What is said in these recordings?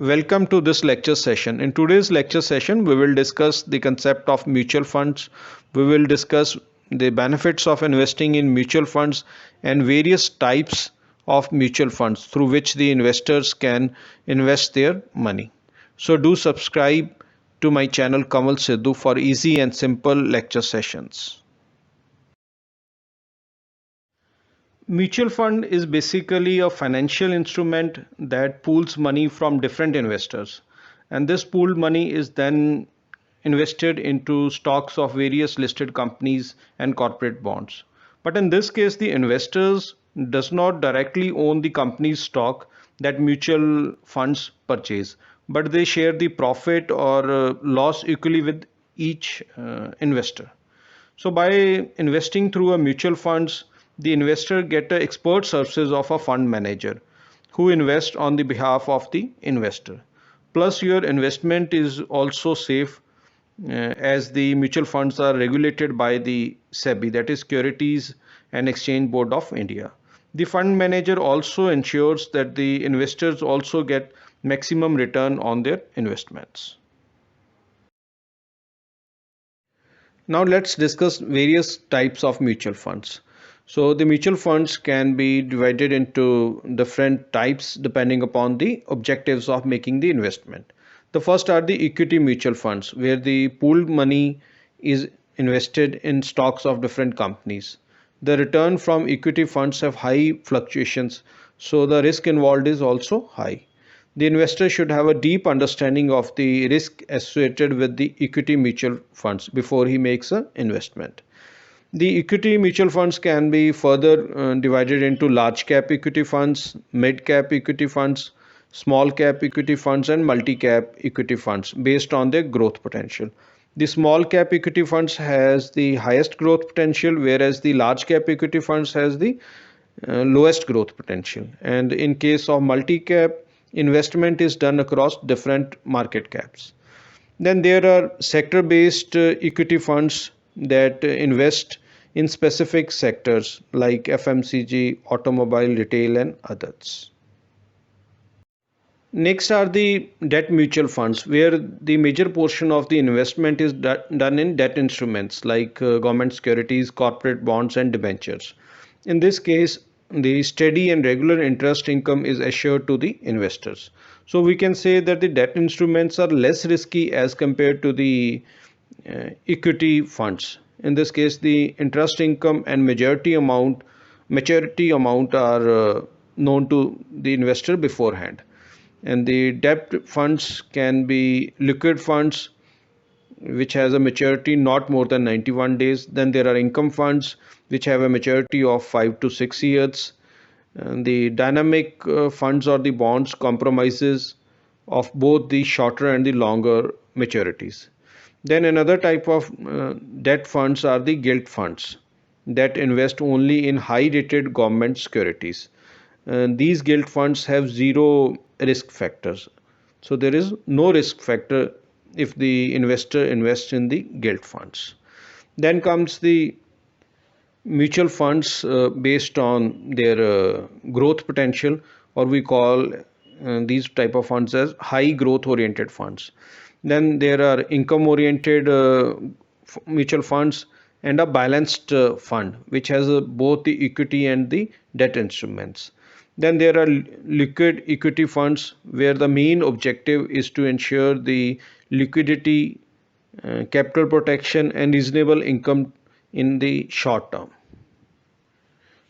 Welcome to this lecture session. In today's lecture session, we will discuss the concept of mutual funds. We will discuss the benefits of investing in mutual funds and various types of mutual funds through which the investors can invest their money. So do subscribe to my channel Kamal Sidhu for easy and simple lecture sessions. Mutual fund is basically a financial instrument that pools money from different investors, and this pooled money is then invested into stocks of various listed companies and corporate bonds. But in this case, the investors does not directly own the company's stock that mutual funds purchase, but they share the profit or loss equally with each investor. So by investing through a mutual funds, the investor get the expert services of a fund manager who invests on the behalf of the investor. Plus your investment is also safe as the mutual funds are regulated by the SEBI, that is Securities and Exchange Board of India. The fund manager also ensures that the investors also get maximum return on their investments. Now let's discuss various types of mutual funds. So the mutual funds can be divided into different types depending upon the objectives of making the investment. The first are the equity mutual funds, where the pooled money is invested in stocks of different companies. The return from equity funds have high fluctuations, so the risk involved is also high. The investor should have a deep understanding of the risk associated with the equity mutual funds before he makes an investment. The equity mutual funds can be further divided into large cap equity funds, mid cap equity funds, small cap equity funds, and multi cap equity funds based on their growth potential. The small cap equity funds has the highest growth potential, whereas the large cap equity funds has the lowest growth potential. And in case of multi cap, investment is done across different market caps. Then there are sector based equity funds that invest in specific sectors like FMCG, automobile, retail, and others. Next are the debt mutual funds, where the major portion of the investment is done in debt instruments like government securities, corporate bonds, and debentures. In this case, the steady and regular interest income is assured to the investors. So we can say that the debt instruments are less risky as compared to the equity funds. In this case, the interest income and maturity amount are known to the investor beforehand. And the debt funds can be liquid funds which has a maturity not more than 91 days. Then there are income funds which have a maturity of 5 to 6 years. And the dynamic funds or the bonds compromises of both the shorter and the longer maturities. Then another type of debt funds are the gilt funds that invest only in high rated government securities. These gilt funds have zero risk factors. So there is no risk factor if the investor invests in the gilt funds. Then comes the mutual funds based on their growth potential, or we call these type of funds as high growth oriented funds. Then there are income oriented mutual funds and a balanced fund which has both the equity and the debt instruments. Then there are liquid equity funds where the main objective is to ensure the liquidity, capital protection, and reasonable income in the short term.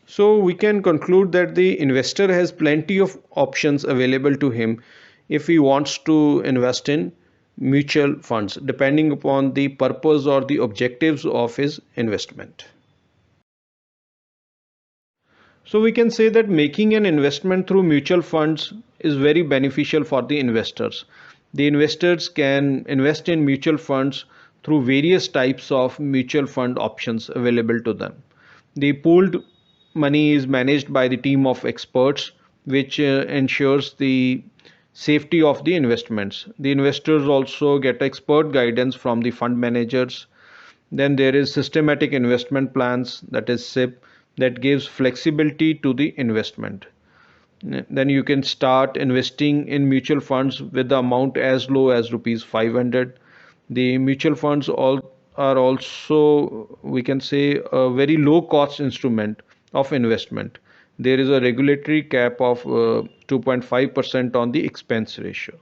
So we can conclude that the investor has plenty of options available to him if he wants to invest in mutual funds, depending upon the purpose or the objectives of his investment. So we can say that making an investment through mutual funds is very beneficial for the investors. The investors can invest in mutual funds through various types of mutual fund options available to them. The pooled money is managed by the team of experts, which ensures the safety of the investments. The investors also get expert guidance from the fund managers. Then there is systematic investment plans, that is SIP, that gives flexibility to the investment. Then you can start investing in mutual funds with the amount as low as rupees 500. The mutual funds all are also, we can say, a very low cost instrument of investment. There is a regulatory cap of 2.5% on the expense ratio.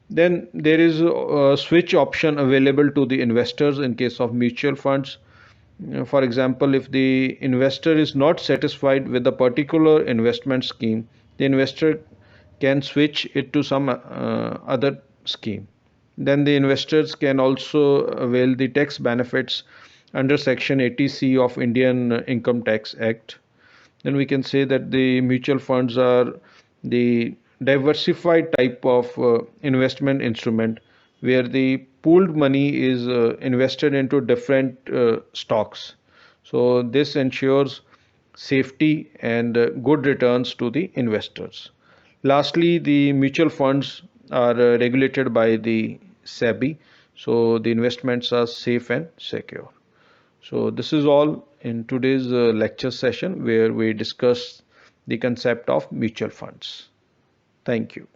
Then there is a switch option available to the investors in case of mutual funds. For example, if the investor is not satisfied with a particular investment scheme, the investor can switch it to some other scheme. Then the investors can also avail the tax benefits under Section 80C of Indian Income Tax Act. Then we can say that the mutual funds are the diversified type of investment instrument where the pooled money is invested into different stocks. So this ensures safety and good returns to the investors. Lastly, the mutual funds are regulated by the SEBI, so the investments are safe and secure. So this is all in today's lecture session where we discuss the concept of mutual funds. Thank you.